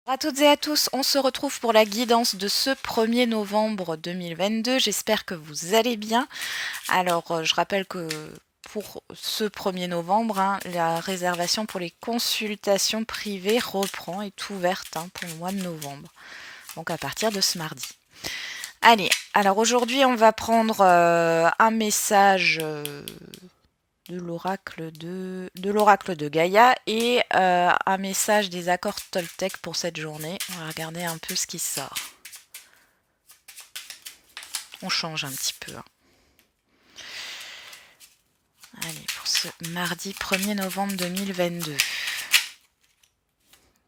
Bonjour à toutes et à tous, on se retrouve pour la guidance de ce 1er novembre 2022. J'espère que vous allez bien. Alors, je rappelle que pour ce 1er novembre, la réservation pour les consultations privées reprend, est ouverte pour le mois de novembre. Donc à partir de ce mardi. Allez, alors aujourd'hui on va prendre un message de l'oracle de Gaïa et un message des accords Toltec pour cette journée. On va regarder un peu ce qui sort. On change un petit peu. Allez, pour ce mardi 1er novembre 2022.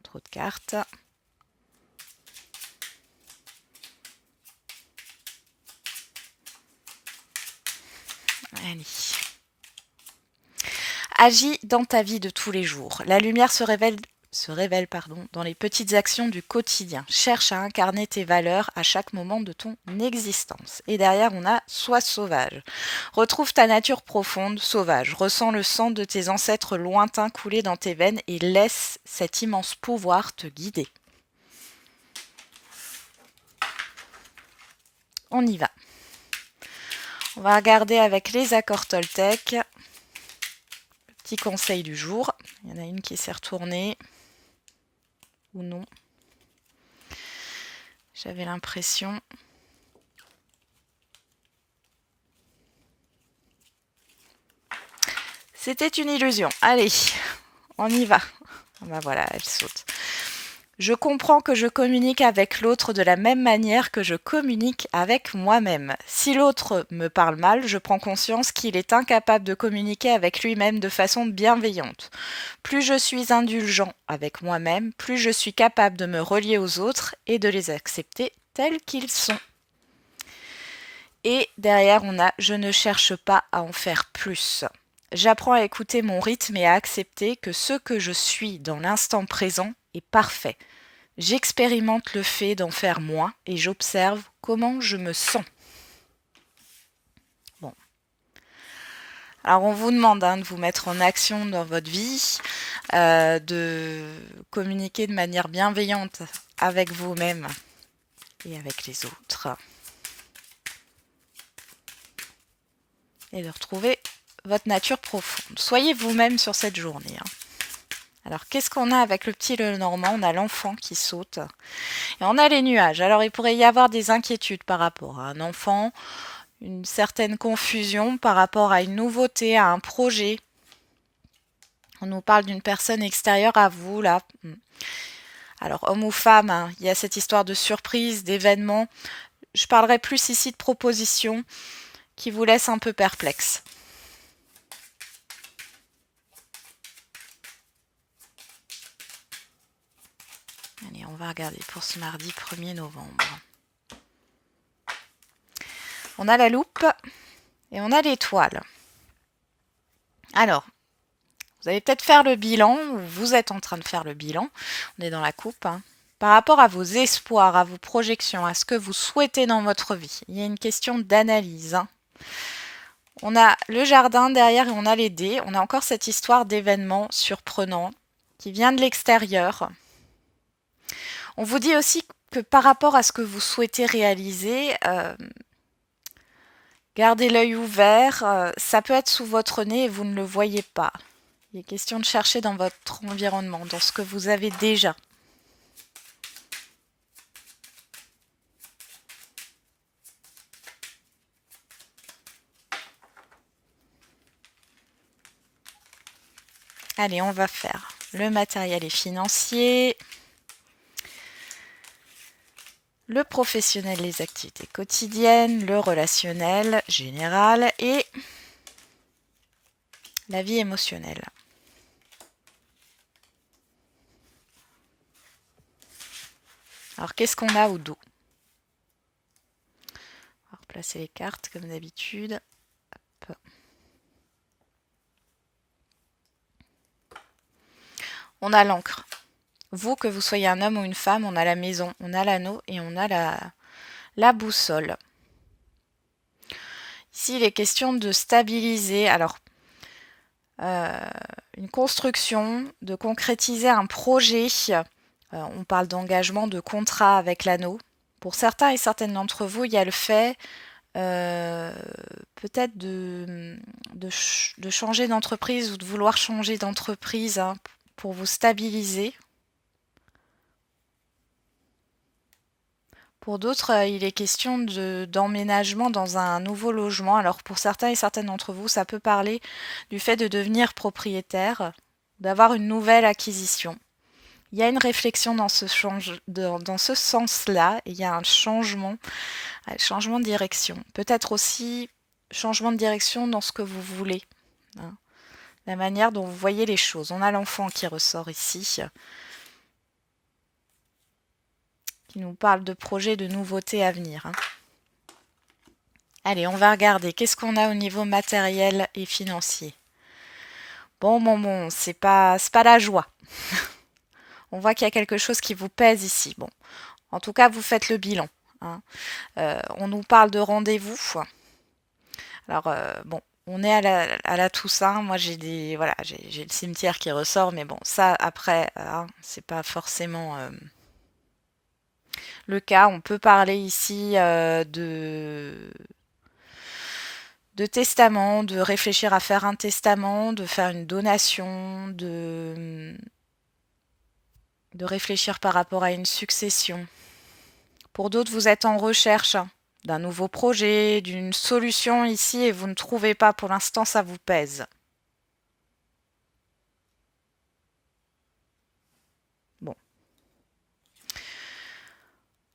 Trop de cartes. Allez. Agis dans ta vie de tous les jours. La lumière se révèle dans les petites actions du quotidien. Cherche à incarner tes valeurs à chaque moment de ton existence. Et derrière, on a sois sauvage. Retrouve ta nature profonde, sauvage. Ressens le sang de tes ancêtres lointains couler dans tes veines et laisse cet immense pouvoir te guider. On y va. On va regarder avec les accords Toltec. Petit conseil du jour. Il y en a une qui s'est retournée. Ou non. J'avais l'impression. C'était une illusion. Allez, on y va. Ben voilà, elle saute. Je comprends que je communique avec l'autre de la même manière que je communique avec moi-même. Si l'autre me parle mal, je prends conscience qu'il est incapable de communiquer avec lui-même de façon bienveillante. Plus je suis indulgent avec moi-même, plus je suis capable de me relier aux autres et de les accepter tels qu'ils sont. Et derrière, on a « Je ne cherche pas à en faire plus ». J'apprends à écouter mon rythme et à accepter que ce que je suis dans l'instant présent est parfait. J'expérimente le fait d'en faire moins et j'observe comment je me sens. Bon. Alors on vous demande de vous mettre en action dans votre vie, de communiquer de manière bienveillante avec vous-même et avec les autres. Et de retrouver votre nature profonde. Soyez vous-même sur cette journée. Alors, qu'est-ce qu'on a avec le petit Lenormand? On a l'enfant qui saute. Et on a les nuages. Alors, il pourrait y avoir des inquiétudes par rapport à un enfant, une certaine confusion par rapport à une nouveauté, à un projet. On nous parle d'une personne extérieure à vous, là. Alors, homme ou femme, il y a cette histoire de surprise, d'événement. Je parlerai plus ici de propositions qui vous laissent un peu perplexe. Allez, on va regarder pour ce mardi 1er novembre. On a la loupe et on a l'étoile. Alors, vous allez peut-être faire le bilan, ou vous êtes en train de faire le bilan. On est dans la coupe. Par rapport à vos espoirs, à vos projections, à ce que vous souhaitez dans votre vie. Il y a une question d'analyse. On a le jardin derrière et on a les dés. On a encore cette histoire d'événement surprenant qui vient de l'extérieur. On vous dit aussi que par rapport à ce que vous souhaitez réaliser, gardez l'œil ouvert. Ça peut être sous votre nez et vous ne le voyez pas. Il est question de chercher dans votre environnement, dans ce que vous avez déjà. Allez, on va faire le matériel et financier, le professionnel, les activités quotidiennes, le relationnel général et la vie émotionnelle. Alors, qu'est-ce qu'on a au dos? On va replacer les cartes comme d'habitude. Hop. On a l'encre. Vous, que vous soyez un homme ou une femme, on a la maison, on a l'anneau et on a la boussole. Ici, il est question de stabiliser. Alors, une construction, de concrétiser un projet, On parle d'engagement, de contrat avec l'anneau. Pour certains et certaines d'entre vous, il y a le fait peut-être de changer d'entreprise ou de vouloir changer d'entreprise hein, pour vous stabiliser. Pour d'autres, il est question d'emménagement dans un nouveau logement. Alors pour certains et certaines d'entre vous, ça peut parler du fait de devenir propriétaire, d'avoir une nouvelle acquisition. Il y a une réflexion dans ce sens-là, il y a un changement de direction. Peut-être aussi changement de direction dans ce que vous voulez, hein, la manière dont vous voyez les choses. On a l'enfant qui ressort ici, qui nous parle de projets, de nouveautés à venir. Hein. Allez, on va regarder. Qu'est-ce qu'on a au niveau matériel et financier? Bon, c'est pas la joie. On voit qu'il y a quelque chose qui vous pèse ici. Bon, en tout cas, vous faites le bilan. Hein. On nous parle de rendez-vous. Alors, bon, on est à la Toussaint. Moi, j'ai le cimetière qui ressort, mais bon, ça, après, hein, c'est pas forcément le cas. On peut parler ici de testament, de réfléchir à faire un testament, de faire une donation, de réfléchir par rapport à une succession. Pour d'autres, vous êtes en recherche d'un nouveau projet, d'une solution ici et vous ne trouvez pas. Pour l'instant, ça vous pèse. Bon.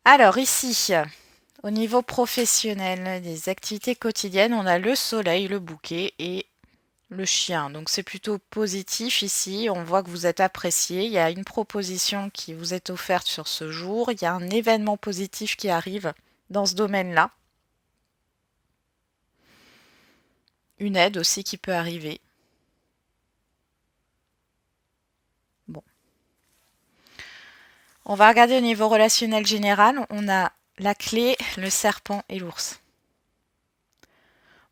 Alors ici, au niveau professionnel, des activités quotidiennes, on a le soleil, le bouquet et le chien. Donc c'est plutôt positif ici. On voit que vous êtes apprécié. Il y a une proposition qui vous est offerte sur ce jour. Il y a un événement positif qui arrive dans ce domaine-là. Une aide aussi qui peut arriver. Bon. On va regarder au niveau relationnel général. On a la clé, le serpent et l'ours.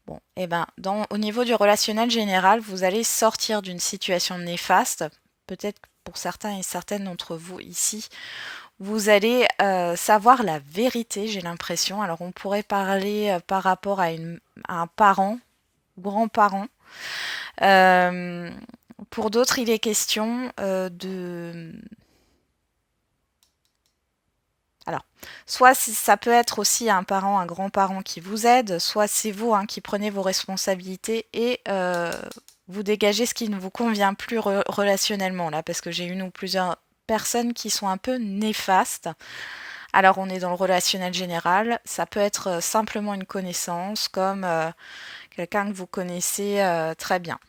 Bon, et ben, au niveau du relationnel général, vous allez sortir d'une situation néfaste. Peut-être pour certains et certaines d'entre vous ici, vous allez savoir la vérité, j'ai l'impression. Alors, on pourrait parler par rapport à un parent, grand-parent. Pour d'autres, il est question Alors, soit ça peut être aussi un parent, un grand-parent qui vous aide, soit c'est vous hein, qui prenez vos responsabilités et vous dégagez ce qui ne vous convient plus relationnellement, là, parce que j'ai une ou plusieurs personnes qui sont un peu néfastes. Alors, on est dans le relationnel général, ça peut être simplement une connaissance, comme quelqu'un que vous connaissez très bien.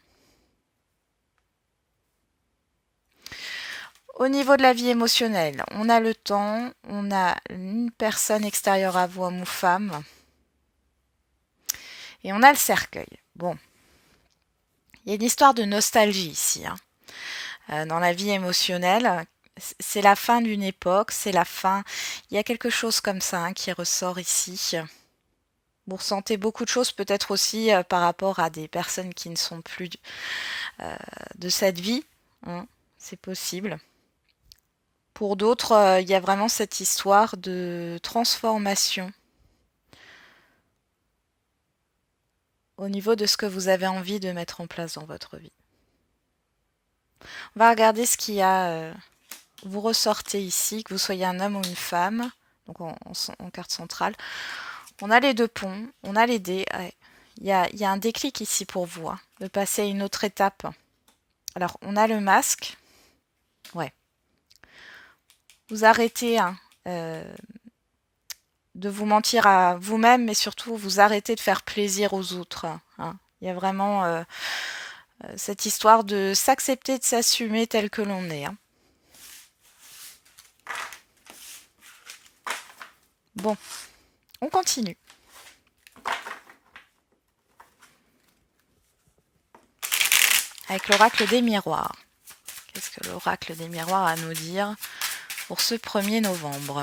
Au niveau de la vie émotionnelle, on a le temps, on a une personne extérieure à vous, homme ou femme, et on a le cercueil. Bon, il y a une histoire de nostalgie ici, hein. Dans la vie émotionnelle. C'est la fin d'une époque, c'est la fin. Il y a quelque chose comme ça hein, qui ressort ici. Vous ressentez beaucoup de choses, peut-être aussi par rapport à des personnes qui ne sont plus de cette vie. Hein, c'est possible. Pour d'autres, il y a vraiment cette histoire de transformation au niveau de ce que vous avez envie de mettre en place dans votre vie. On va regarder ce qu'il y a. Vous ressortez ici, que vous soyez un homme ou une femme, donc en carte centrale. On a les deux ponts, on a les dés. Ouais. Il y a un déclic ici pour vous, hein, de passer à une autre étape. Alors, on a le masque. Ouais. Vous arrêtez hein, de vous mentir à vous-même, mais surtout vous arrêtez de faire plaisir aux autres. Hein. Il y a vraiment cette histoire de s'accepter, de s'assumer tel que l'on est. Hein. Bon, on continue. Avec l'oracle des miroirs. Qu'est-ce que l'oracle des miroirs a à nous dire pour ce 1er novembre?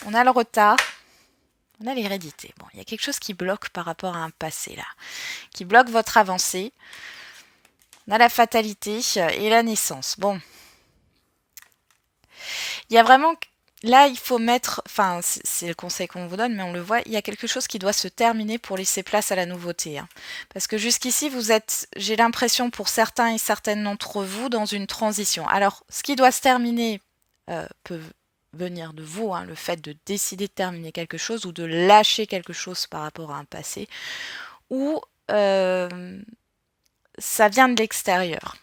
On a le retard. On a l'hérédité. Bon, il y a quelque chose qui bloque par rapport à un passé là, qui bloque votre avancée. On a la fatalité et la naissance. Bon, il y a vraiment... Là, il faut mettre... Enfin, c'est le conseil qu'on vous donne, mais on le voit, il y a quelque chose qui doit se terminer pour laisser place à la nouveauté. Hein. Parce que jusqu'ici, vous êtes, j'ai l'impression, pour certains et certaines d'entre vous, dans une transition. Alors, ce qui doit se terminer peut venir de vous, hein, le fait de décider de terminer quelque chose ou de lâcher quelque chose par rapport à un passé, ou ça vient de l'extérieur.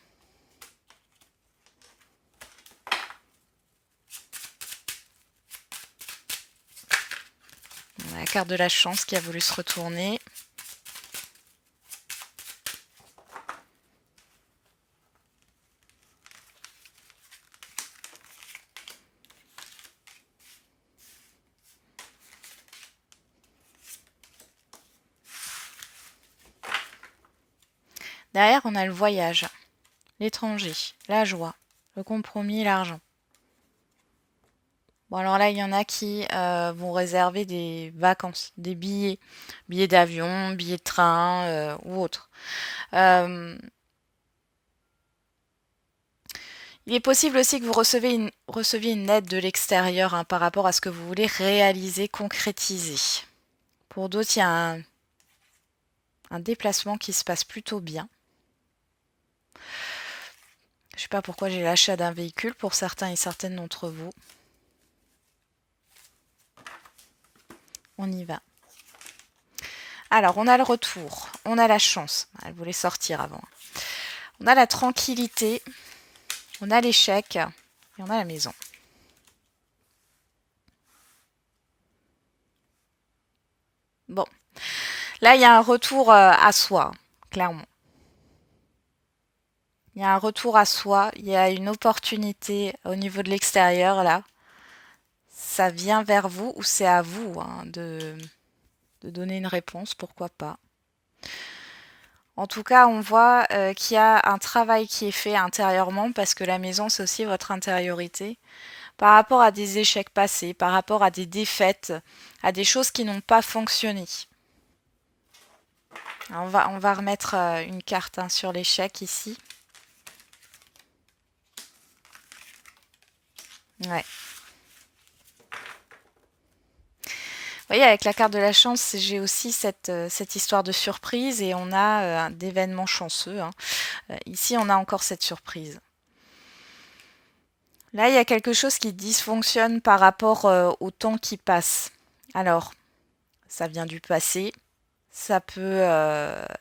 On a la carte de la chance qui a voulu se retourner. Derrière, on a le voyage, l'étranger, la joie, le compromis, l'argent. Bon, alors là, il y en a qui vont réserver des vacances, des billets, billets d'avion, billets de train ou autre. Il est possible aussi que vous receviez une aide de l'extérieur hein, par rapport à ce que vous voulez réaliser, concrétiser. Pour d'autres, il y a un déplacement qui se passe plutôt bien. Je ne sais pas pourquoi j'ai l'achat d'un véhicule pour certains et certaines d'entre vous. On y va. Alors, on a le retour, on a la chance. Elle voulait sortir avant. On a la tranquillité, on a l'échec et on a la maison. Bon, là, il y a un retour à soi, clairement. Il y a un retour à soi, il y a une opportunité au niveau de l'extérieur, là. Ça vient vers vous ou c'est à vous hein, de donner une réponse, pourquoi pas. En tout cas, on voit qu'il y a un travail qui est fait intérieurement parce que la maison, c'est aussi votre intériorité. Par rapport à des échecs passés, par rapport à des défaites, à des choses qui n'ont pas fonctionné. Alors on va remettre une carte hein, sur l'échec ici. Ouais. Vous voyez, avec la carte de la chance, j'ai aussi cette histoire de surprise et on a d'événements chanceux. Hein. Ici, on a encore cette surprise. Là, il y a quelque chose qui dysfonctionne par rapport au temps qui passe. Alors, ça vient du passé. Ça peut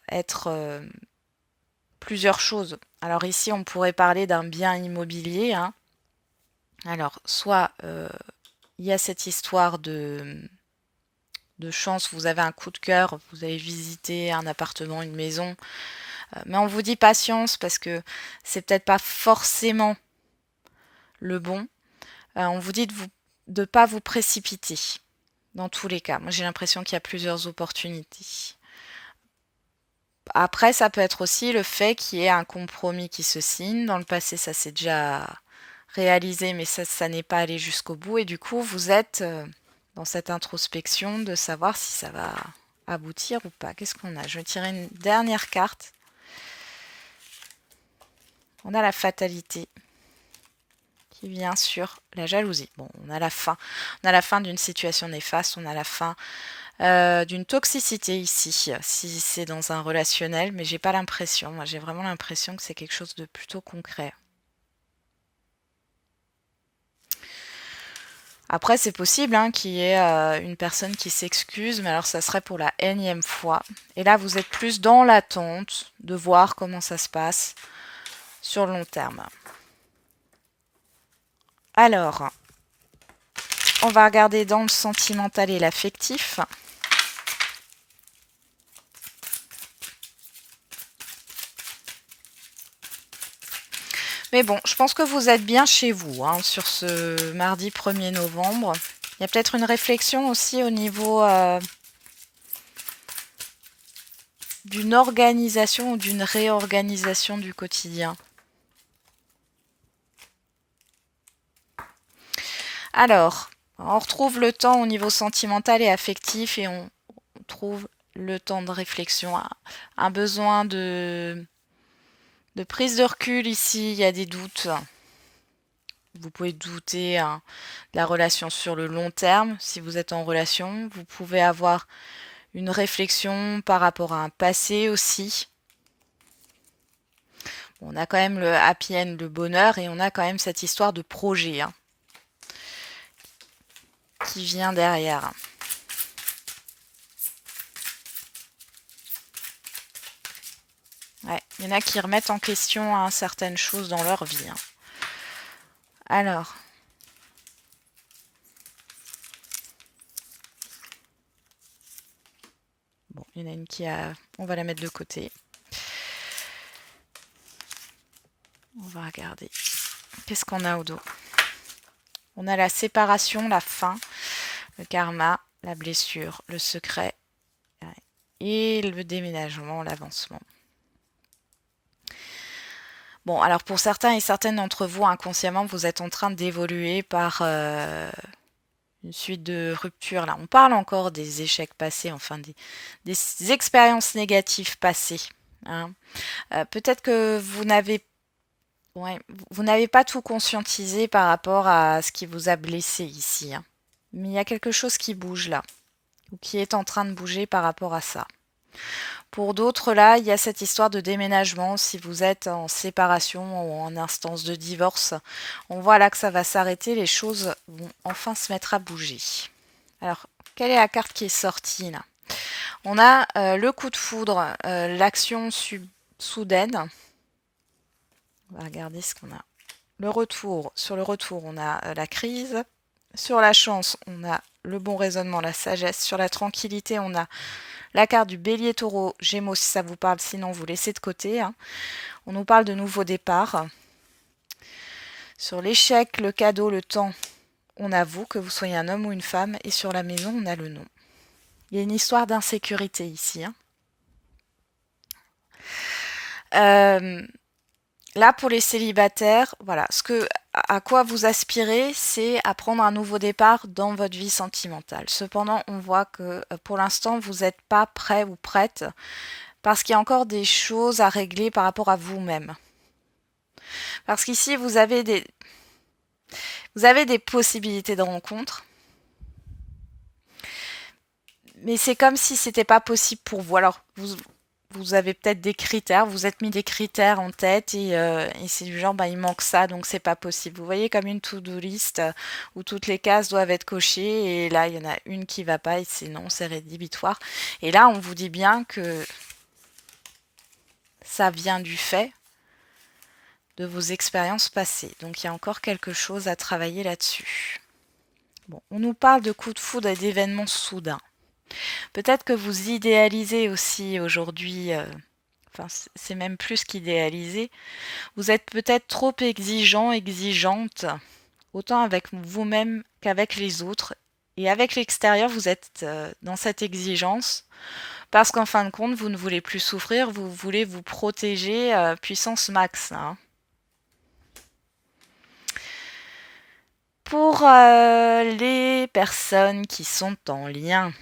être plusieurs choses. Alors ici, on pourrait parler d'un bien immobilier. Hein. Alors, soit il y a cette histoire de chance, vous avez un coup de cœur, vous avez visité un appartement, une maison, mais on vous dit patience parce que c'est peut-être pas forcément le bon. On vous dit de ne pas vous précipiter dans tous les cas. Moi j'ai l'impression qu'il y a plusieurs opportunités. Après, ça peut être aussi le fait qu'il y ait un compromis qui se signe. Dans le passé, ça s'est déjà réalisé, mais ça n'est pas allé jusqu'au bout. Et du coup, vous êtes dans cette introspection de savoir si ça va aboutir ou pas. Qu'est-ce qu'on a? Je vais tirer une dernière carte. On a la fatalité qui vient sur la jalousie. Bon, on a la fin. On a la fin d'une situation néfaste. On a la fin d'une toxicité ici, si c'est dans un relationnel, mais j'ai pas l'impression. Moi, j'ai vraiment l'impression que c'est quelque chose de plutôt concret. Après, c'est possible hein, qu'il y ait une personne qui s'excuse, mais alors ça serait pour la énième fois. Et là, vous êtes plus dans l'attente de voir comment ça se passe sur le long terme. Alors, on va regarder dans le sentimental et l'affectif. Mais bon, je pense que vous êtes bien chez vous hein, sur ce mardi 1er novembre. Il y a peut-être une réflexion aussi au niveau d'une organisation ou d'une réorganisation du quotidien. Alors, On retrouve le temps au niveau sentimental et affectif et on trouve le temps de réflexion, un besoin de prise de recul ici, il y a des doutes. Vous pouvez douter de la relation sur le long terme si vous êtes en relation. Vous pouvez avoir une réflexion par rapport à un passé aussi. On a quand même le happy end, le bonheur, et on a quand même cette histoire de projet qui vient derrière. Ouais, il y en a qui remettent en question certaines choses dans leur vie. Alors, bon, il y en a une qui a... On va la mettre de côté. On va regarder. Qu'est-ce qu'on a au dos? On a la séparation, la fin, le karma, la blessure, le secret et le déménagement, l'avancement. Bon, alors pour certains et certaines d'entre vous, inconsciemment, vous êtes en train d'évoluer par une suite de ruptures. Là, on parle encore des échecs passés, enfin des expériences négatives passées. Peut-être que vous n'avez pas tout conscientisé par rapport à ce qui vous a blessé ici. Mais il y a quelque chose qui bouge là, ou qui est en train de bouger par rapport à ça. Pour d'autres, là, il y a cette histoire de déménagement. Si vous êtes en séparation ou en instance de divorce, on voit là que ça va s'arrêter. Les choses vont enfin se mettre à bouger. Alors, quelle est la carte qui est sortie là? On a le coup de foudre, l'action soudaine. On va regarder ce qu'on a. Le retour. Sur le retour, on a la crise. Sur la chance, on a le bon raisonnement, la sagesse. Sur la tranquillité, on a la carte du bélier, taureau, gémeaux si ça vous parle, sinon vous laissez de côté. On nous parle de nouveaux départs. Sur l'échec, le cadeau, le temps, on a vous, que vous soyez un homme ou une femme. Et sur la maison, on a le nom. Il y a une histoire d'insécurité ici. Là, pour les célibataires, voilà, à quoi vous aspirez, c'est à prendre un nouveau départ dans votre vie sentimentale. Cependant, on voit que pour l'instant, vous n'êtes pas prêt ou prête parce qu'il y a encore des choses à régler par rapport à vous-même. Parce qu'ici, vous avez des possibilités de rencontre, mais c'est comme si c'était pas possible pour vous. Alors, vous avez peut-être des critères, vous êtes mis des critères en tête et c'est du genre, il manque ça, donc c'est pas possible. Vous voyez comme une to-do list où toutes les cases doivent être cochées et là, il y en a une qui va pas et c'est non, c'est rédhibitoire. Et là, on vous dit bien que ça vient du fait de vos expériences passées. Donc, il y a encore quelque chose à travailler là-dessus. Bon, on nous parle de coups de foudre et d'événements soudains. Peut-être que vous idéalisez aussi aujourd'hui, c'est même plus qu'idéaliser, vous êtes peut-être trop exigeant, exigeante, autant avec vous-même qu'avec les autres. Et avec l'extérieur, vous êtes dans cette exigence parce qu'en fin de compte, vous ne voulez plus souffrir, vous voulez vous protéger puissance max. Pour les personnes qui sont en lien,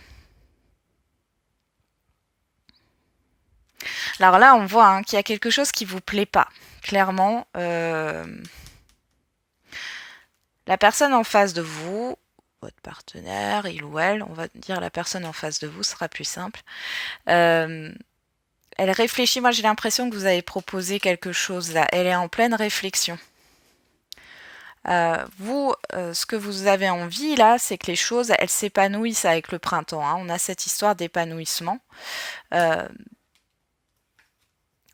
alors là, on voit qu'il y a quelque chose qui ne vous plaît pas. Clairement, la personne en face de vous, votre partenaire, il ou elle, on va dire la personne en face de vous, ce sera plus simple. Elle réfléchit, moi j'ai l'impression que vous avez proposé quelque chose là. Elle est en pleine réflexion. Ce que vous avez envie là, c'est que les choses, elles s'épanouissent avec le printemps. On a cette histoire d'épanouissement.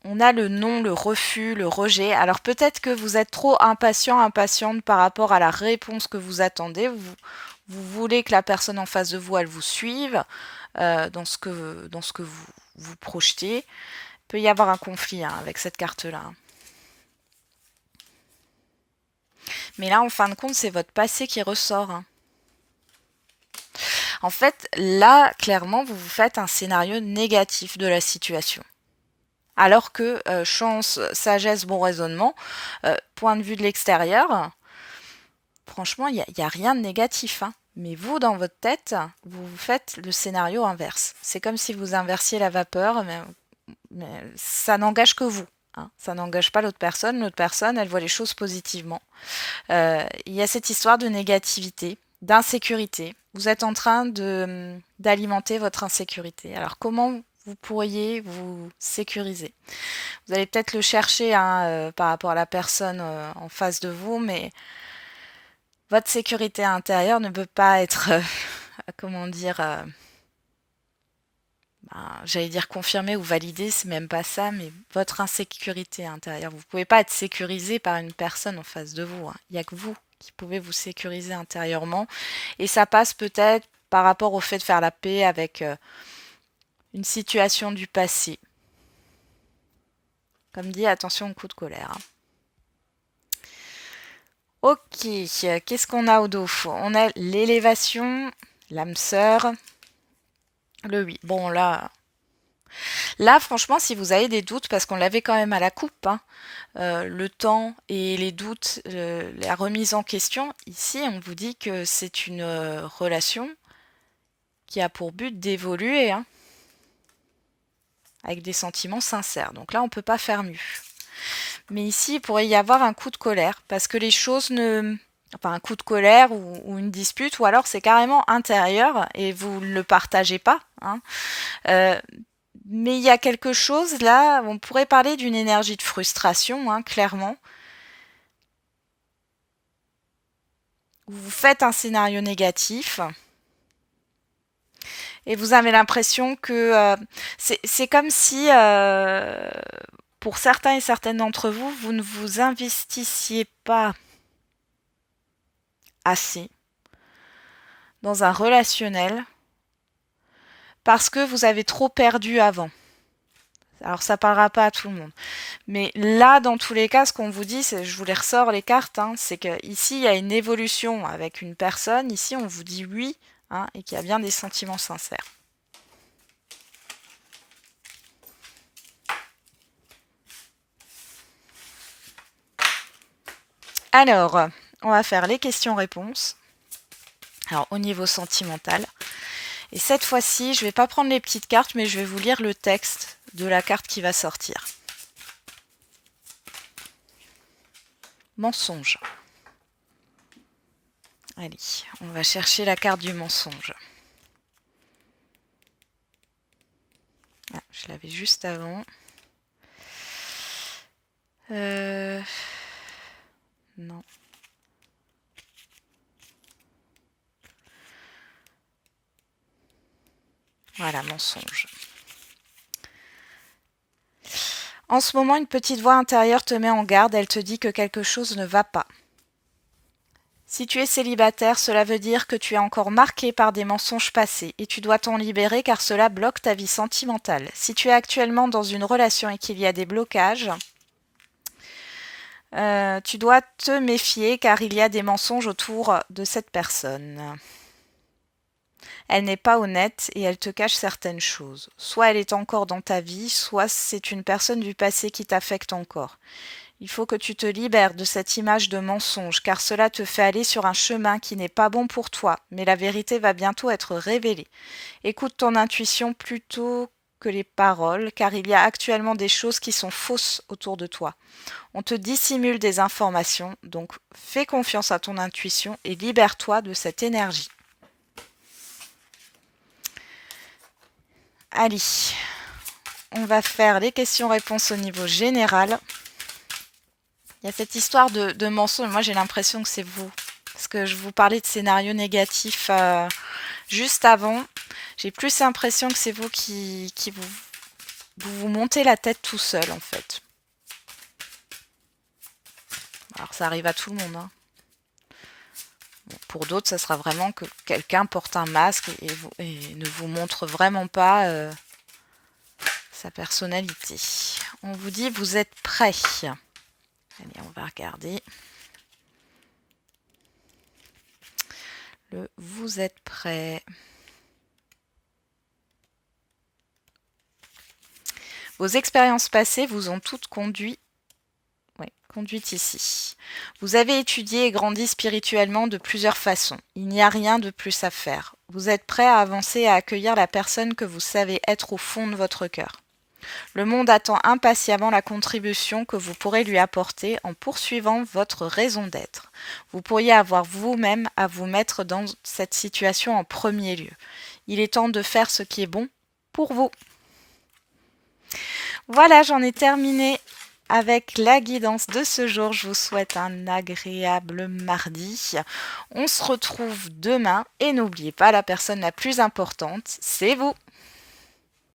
On a le non, le refus, le rejet. Alors peut-être que vous êtes trop impatient, impatiente par rapport à la réponse que vous attendez. Vous voulez que la personne en face de vous, elle vous suive dans ce que vous projetez. Il peut y avoir un conflit avec cette carte-là. Mais là, en fin de compte, c'est votre passé qui ressort. En fait, là, clairement, vous vous faites un scénario négatif de la situation. Alors que chance, sagesse, bon raisonnement, point de vue de l'extérieur, franchement, il n'y a rien de négatif. Mais vous, dans votre tête, vous faites le scénario inverse. C'est comme si vous inversiez la vapeur, mais ça n'engage que vous. Hein. Ça n'engage pas l'autre personne. L'autre personne, elle voit les choses positivement. Il y a cette histoire de négativité, d'insécurité. Vous êtes en train d'alimenter votre insécurité. Alors comment vous pourriez vous sécuriser? Vous allez peut-être le chercher hein, par rapport à la personne en face de vous, mais votre sécurité intérieure ne peut pas être, comment dire, j'allais dire confirmée ou validée, c'est même pas ça, mais votre insécurité intérieure. Vous ne pouvez pas être sécurisé par une personne en face de vous. Hein. Il n'y a que vous qui pouvez vous sécuriser intérieurement. Et ça passe peut-être par rapport au fait de faire la paix avec une situation du passé. Comme dit, attention au coup de colère. Hein. Ok, qu'est-ce qu'on a au dos? On a l'élévation, l'âme sœur, le 8. Bon, là, franchement, si vous avez des doutes, parce qu'on l'avait quand même à la coupe, hein, le temps et les doutes, la remise en question, ici, on vous dit que c'est une relation qui a pour but d'évoluer, hein, avec des sentiments sincères. Donc là, on ne peut pas faire mieux. Mais ici, il pourrait y avoir un coup de colère, parce que les choses ne... Enfin, un coup de colère ou une dispute, ou alors c'est carrément intérieur et vous ne le partagez pas. Hein. Mais il y a quelque chose là, on pourrait parler d'une énergie de frustration, hein, clairement. Vous faites un scénario négatif et vous avez l'impression que c'est comme si, pour certains et certaines d'entre vous, vous ne vous investissiez pas assez dans un relationnel parce que vous avez trop perdu avant. Alors ça parlera pas à tout le monde. Mais là, dans tous les cas, ce qu'on vous dit, je vous les ressors les cartes, hein, c'est qu'ici, il y a une évolution avec une personne. Ici, on vous dit oui, hein, et qu'il y a bien des sentiments sincères. Alors, on va faire les questions-réponses. Alors, au niveau sentimental. Et cette fois-ci, je ne vais pas prendre les petites cartes, mais je vais vous lire le texte de la carte qui va sortir. Mensonge. Allez, on va chercher la carte du mensonge. Ah, je l'avais juste avant. Non. Voilà, mensonge. En ce moment, une petite voix intérieure te met en garde, elle te dit que quelque chose ne va pas. Si tu es célibataire, cela veut dire que tu es encore marqué par des mensonges passés et tu dois t'en libérer car cela bloque ta vie sentimentale. Si tu es actuellement dans une relation et qu'il y a des blocages, tu dois te méfier car il y a des mensonges autour de cette personne. Elle n'est pas honnête et elle te cache certaines choses. Soit elle est encore dans ta vie, soit c'est une personne du passé qui t'affecte encore. Il faut que tu te libères de cette image de mensonge, car cela te fait aller sur un chemin qui n'est pas bon pour toi, mais la vérité va bientôt être révélée. Écoute ton intuition plutôt que les paroles, car il y a actuellement des choses qui sont fausses autour de toi. On te dissimule des informations, donc fais confiance à ton intuition et libère-toi de cette énergie. Allez, on va faire les questions-réponses au niveau général. Il y a cette histoire de mensonge. Moi, j'ai l'impression que c'est vous. Parce que je vous parlais de scénario négatif juste avant. J'ai plus l'impression que c'est vous qui vous montez la tête tout seul, en fait. Alors, ça arrive à tout le monde. Hein. Bon, pour d'autres, ça sera vraiment que quelqu'un porte un masque et ne vous montre vraiment pas sa personnalité. On vous dit, vous êtes prêts. Allez, on va regarder. Le vous êtes prêts. Vos expériences passées vous ont toutes conduit Oui, conduite ici. Vous avez étudié et grandi spirituellement de plusieurs façons. Il n'y a rien de plus à faire. Vous êtes prêt à avancer et à accueillir la personne que vous savez être au fond de votre cœur. Le monde attend impatiemment la contribution que vous pourrez lui apporter en poursuivant votre raison d'être. Vous pourriez avoir vous-même à vous mettre dans cette situation en premier lieu. Il est temps de faire ce qui est bon pour vous. Voilà, j'en ai terminé avec la guidance de ce jour. Je vous souhaite un agréable mardi. On se retrouve demain et n'oubliez pas, la personne la plus importante, c'est vous.